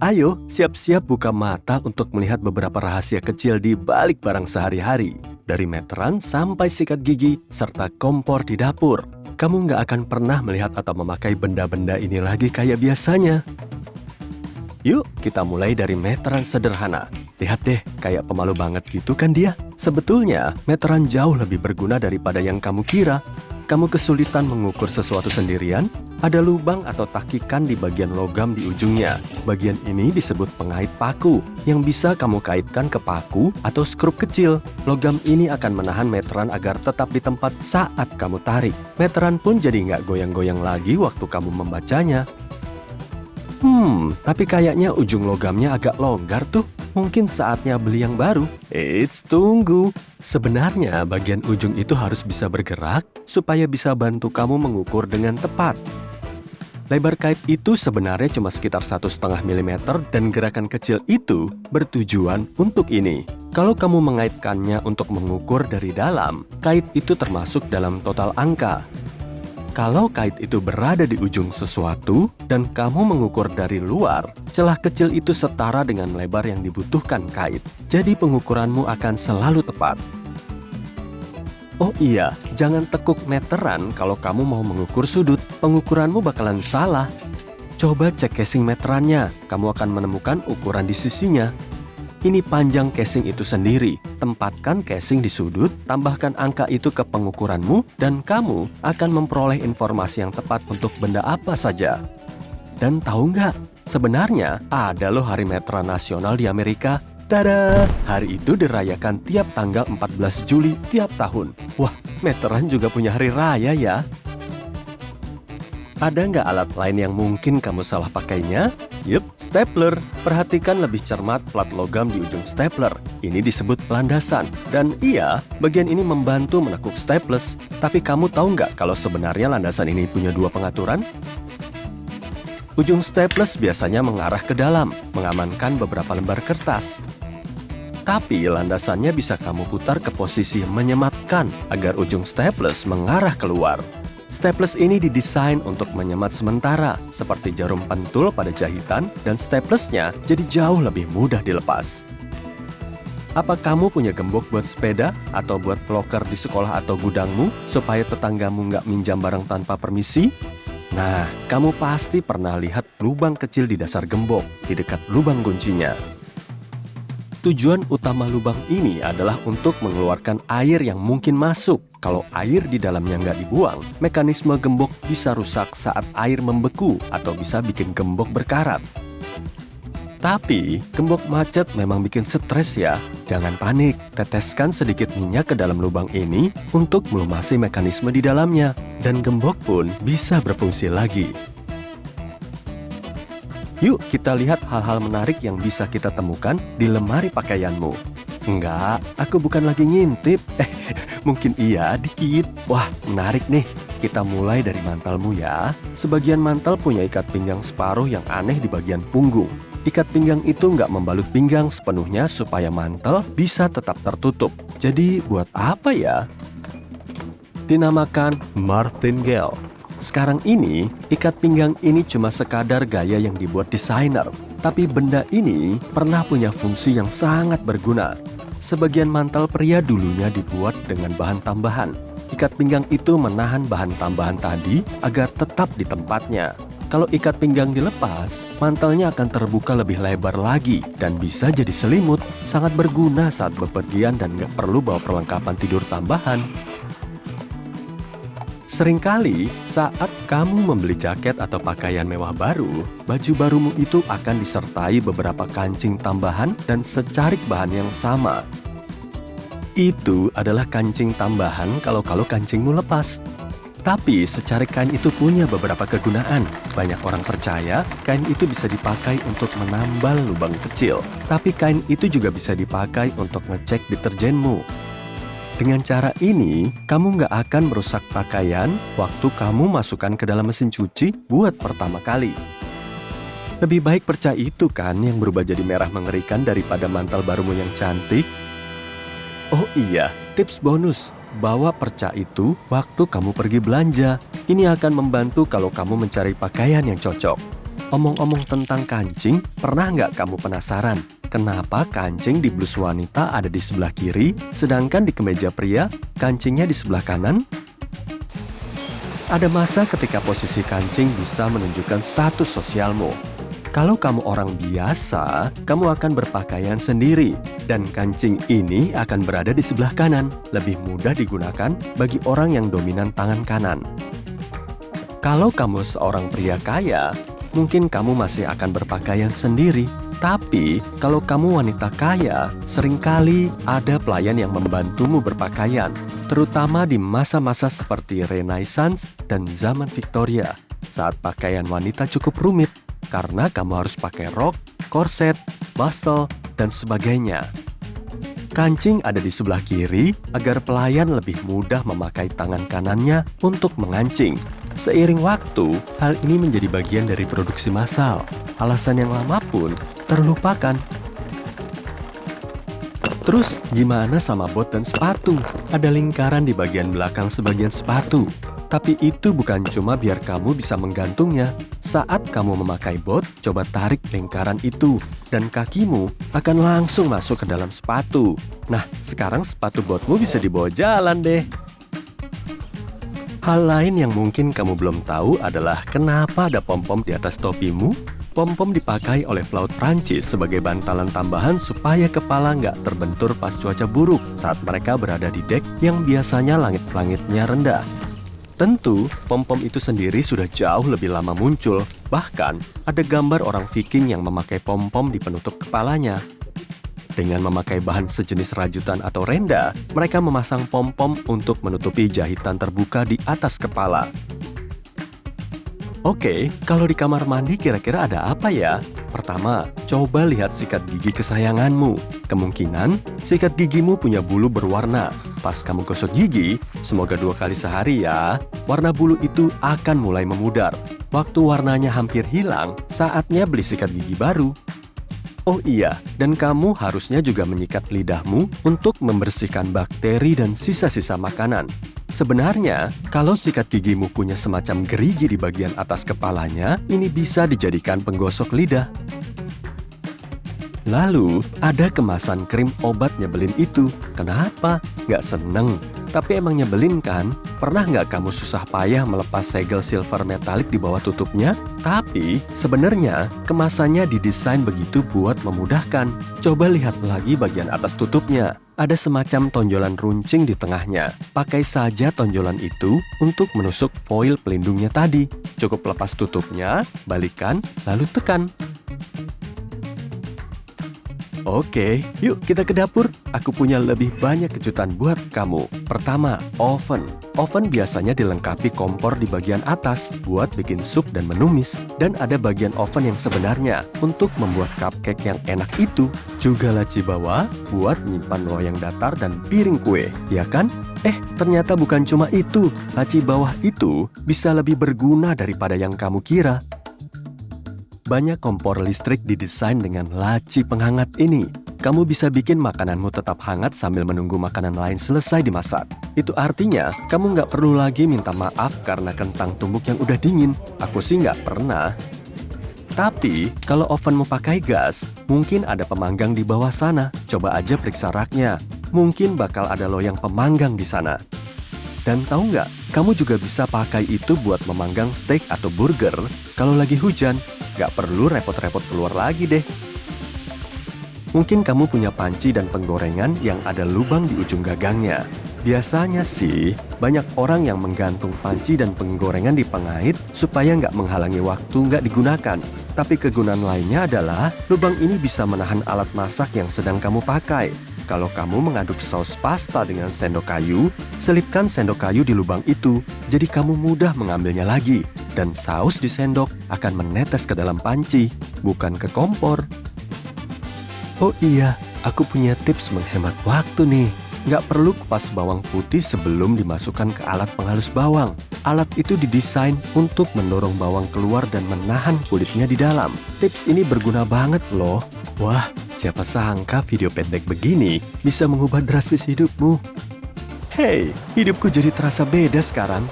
Ayo, siap-siap buka mata untuk melihat beberapa rahasia kecil di balik barang sehari-hari. Dari meteran sampai sikat gigi, serta kompor di dapur. Kamu nggak akan pernah melihat atau memakai benda-benda ini lagi kayak biasanya. Yuk, kita mulai dari meteran sederhana. Lihat deh, kayak pemalu banget gitu kan dia? Sebetulnya, meteran jauh lebih berguna daripada yang kamu kira. Kamu kesulitan mengukur sesuatu sendirian? Ada lubang atau takikan di bagian logam di ujungnya. Bagian ini disebut pengait paku, yang bisa kamu kaitkan ke paku atau skrup kecil. Logam ini akan menahan meteran agar tetap di tempat saat kamu tarik. Meteran pun jadi nggak goyang-goyang lagi waktu kamu membacanya. Tapi kayaknya ujung logamnya agak longgar tuh. Mungkin saatnya beli yang baru. Eits, tunggu. Sebenarnya bagian ujung itu harus bisa bergerak supaya bisa bantu kamu mengukur dengan tepat. Lebar kait itu sebenarnya cuma sekitar 1,5 mm dan gerakan kecil itu bertujuan untuk ini. Kalau kamu mengaitkannya untuk mengukur dari dalam, kait itu termasuk dalam total angka. Kalau kait itu berada di ujung sesuatu dan kamu mengukur dari luar, celah kecil itu setara dengan lebar yang dibutuhkan kait. Jadi pengukuranmu akan selalu tepat. Oh iya, jangan tekuk meteran kalau kamu mau mengukur sudut. Pengukuranmu bakalan salah. Coba cek casing meterannya, kamu akan menemukan ukuran di sisinya. Ini panjang casing itu sendiri. Tempatkan casing di sudut, tambahkan angka itu ke pengukuranmu, dan kamu akan memperoleh informasi yang tepat untuk benda apa saja. Dan tahu nggak? Sebenarnya ada loh Hari Meteran Nasional di Amerika. Tada! Hari itu dirayakan tiap tanggal 14 Juli tiap tahun. Wah, meteran juga punya hari raya ya. Ada nggak alat lain yang mungkin kamu salah pakainya? Yup, stapler. Perhatikan lebih cermat plat logam di ujung stapler. Ini disebut landasan. Dan iya, bagian ini membantu menekuk staples. Tapi kamu tahu nggak kalau sebenarnya landasan ini punya dua pengaturan? Ujung staples biasanya mengarah ke dalam, mengamankan beberapa lembar kertas. Tapi landasannya bisa kamu putar ke posisi menyematkan agar ujung staples mengarah keluar. Staples ini didesain untuk menyemat sementara, seperti jarum pentul pada jahitan, dan staplesnya jadi jauh lebih mudah dilepas. Apa kamu punya gembok buat sepeda atau buat loker di sekolah atau gudangmu supaya tetanggamu nggak minjam barang tanpa permisi? Nah, kamu pasti pernah lihat lubang kecil di dasar gembok, di dekat lubang kuncinya. Tujuan utama lubang ini adalah untuk mengeluarkan air yang mungkin masuk. Kalau air di dalamnya nggak dibuang, mekanisme gembok bisa rusak saat air membeku atau bisa bikin gembok berkarat. Tapi, gembok macet memang bikin stres ya. Jangan panik, teteskan sedikit minyak ke dalam lubang ini untuk melumasi mekanisme di dalamnya. Dan gembok pun bisa berfungsi lagi. Yuk kita lihat hal-hal menarik yang bisa kita temukan di lemari pakaianmu. Enggak, aku bukan lagi ngintip. Mungkin iya, dikit. Wah, menarik nih. Kita mulai dari mantalmu ya. Sebagian mantal punya ikat pinggang separuh yang aneh di bagian punggung. Ikat pinggang itu nggak membalut pinggang sepenuhnya supaya mantel bisa tetap tertutup. Jadi buat apa ya? Dinamakan martingale. Sekarang ini, ikat pinggang ini cuma sekadar gaya yang dibuat desainer. Tapi benda ini pernah punya fungsi yang sangat berguna. Sebagian mantel pria dulunya dibuat dengan bahan tambahan. Ikat pinggang itu menahan bahan tambahan tadi agar tetap di tempatnya. Kalau ikat pinggang dilepas, mantelnya akan terbuka lebih lebar lagi dan bisa jadi selimut. Sangat berguna saat bepergian dan nggak perlu bawa perlengkapan tidur tambahan. Seringkali saat kamu membeli jaket atau pakaian mewah baru, baju barumu itu akan disertai beberapa kancing tambahan dan secarik bahan yang sama. Itu adalah kancing tambahan kalau kancingmu lepas. Tapi secarik kain itu punya beberapa kegunaan. Banyak orang percaya kain itu bisa dipakai untuk menambal lubang kecil. Tapi kain itu juga bisa dipakai untuk ngecek deterjenmu. Dengan cara ini, kamu nggak akan merusak pakaian waktu kamu masukkan ke dalam mesin cuci buat pertama kali. Lebih baik perca itu kan yang berubah jadi merah mengerikan daripada mantel barumu yang cantik. Oh iya, tips bonus. Bawa perca itu waktu kamu pergi belanja. Ini akan membantu kalau kamu mencari pakaian yang cocok. Omong-omong tentang kancing, pernah nggak kamu penasaran kenapa kancing di blus wanita ada di sebelah kiri, sedangkan di kemeja pria, kancingnya di sebelah kanan? Ada masa ketika posisi kancing bisa menunjukkan status sosialmu. Kalau kamu orang biasa, kamu akan berpakaian sendiri, dan kancing ini akan berada di sebelah kanan, lebih mudah digunakan bagi orang yang dominan tangan kanan. Kalau kamu seorang pria kaya, mungkin kamu masih akan berpakaian sendiri. Tapi, kalau kamu wanita kaya, seringkali ada pelayan yang membantumu berpakaian, terutama di masa-masa seperti Renaissance dan zaman Victoria, saat pakaian wanita cukup rumit, karena kamu harus pakai rok, korset, bustle, dan sebagainya. Kancing ada di sebelah kiri agar pelayan lebih mudah memakai tangan kanannya untuk mengancing. Seiring waktu, hal ini menjadi bagian dari produksi massal. Alasan yang lama pun terlupakan. Terus, gimana sama bot dan sepatu? Ada lingkaran di bagian belakang sebagian sepatu. Tapi itu bukan cuma biar kamu bisa menggantungnya. Saat kamu memakai bot, coba tarik lingkaran itu, dan kakimu akan langsung masuk ke dalam sepatu. Nah, sekarang sepatu botmu bisa dibawa jalan deh. Hal lain yang mungkin kamu belum tahu adalah kenapa ada pom-pom di atas topimu. Pom-pom dipakai oleh pelaut Prancis sebagai bantalan tambahan supaya kepala nggak terbentur pas cuaca buruk saat mereka berada di dek yang biasanya langit-langitnya rendah. Tentu, pom-pom itu sendiri sudah jauh lebih lama muncul. Bahkan, ada gambar orang Viking yang memakai pom-pom di penutup kepalanya. Dengan memakai bahan sejenis rajutan atau renda, mereka memasang pom-pom untuk menutupi jahitan terbuka di atas kepala. Oke, kalau di kamar mandi kira-kira ada apa ya? Pertama, coba lihat sikat gigi kesayanganmu. Kemungkinan, sikat gigimu punya bulu berwarna. Pas kamu gosok gigi, semoga 2 kali sehari ya, warna bulu itu akan mulai memudar. Waktu warnanya hampir hilang, saatnya beli sikat gigi baru. Oh iya, dan kamu harusnya juga menyikat lidahmu untuk membersihkan bakteri dan sisa-sisa makanan. Sebenarnya, kalau sikat gigimu punya semacam gerigi di bagian atas kepalanya, ini bisa dijadikan penggosok lidah. Lalu, ada kemasan krim obat nyebelin itu. Kenapa? Nggak seneng. Tapi emang nyebelin kan? Pernah nggak kamu susah payah melepas segel silver metalik di bawah tutupnya? Tapi, sebenarnya kemasannya didesain begitu buat memudahkan. Coba lihat lagi bagian atas tutupnya. Ada semacam tonjolan runcing di tengahnya. Pakai saja tonjolan itu untuk menusuk foil pelindungnya tadi. Cukup lepas tutupnya, balikan, lalu tekan. Oke, yuk kita ke dapur. Aku punya lebih banyak kejutan buat kamu. Pertama, oven. Oven biasanya dilengkapi kompor di bagian atas buat bikin sup dan menumis. Dan ada bagian oven yang sebenarnya untuk membuat cupcake yang enak itu. Juga laci bawah buat menyimpan loyang datar dan piring kue, ya kan? Ternyata bukan cuma itu. Laci bawah itu bisa lebih berguna daripada yang kamu kira. Banyak kompor listrik didesain dengan laci penghangat ini. Kamu bisa bikin makananmu tetap hangat sambil menunggu makanan lain selesai dimasak. Itu artinya, kamu nggak perlu lagi minta maaf karena kentang tumbuk yang udah dingin. Aku sih nggak pernah. Tapi, kalau ovenmu pakai gas, mungkin ada pemanggang di bawah sana. Coba aja periksa raknya. Mungkin bakal ada loyang pemanggang di sana. Dan tahu nggak, kamu juga bisa pakai itu buat memanggang steak atau burger kalau lagi hujan. Nggak perlu repot-repot keluar lagi deh. Mungkin kamu punya panci dan penggorengan yang ada lubang di ujung gagangnya. Biasanya sih, banyak orang yang menggantung panci dan penggorengan di pengait supaya nggak menghalangi waktu nggak digunakan. Tapi kegunaan lainnya adalah, lubang ini bisa menahan alat masak yang sedang kamu pakai. Kalau kamu mengaduk saus pasta dengan sendok kayu, selipkan sendok kayu di lubang itu, jadi kamu mudah mengambilnya lagi. Dan saus di sendok akan menetes ke dalam panci, bukan ke kompor. Oh iya, aku punya tips menghemat waktu nih. Nggak perlu kupas bawang putih sebelum dimasukkan ke alat penghalus bawang. Alat itu didesain untuk mendorong bawang keluar dan menahan kulitnya di dalam. Tips ini berguna banget loh. Wah, siapa sangka video pendek begini bisa mengubah drastis hidupmu. Hei, hidupku jadi terasa beda sekarang.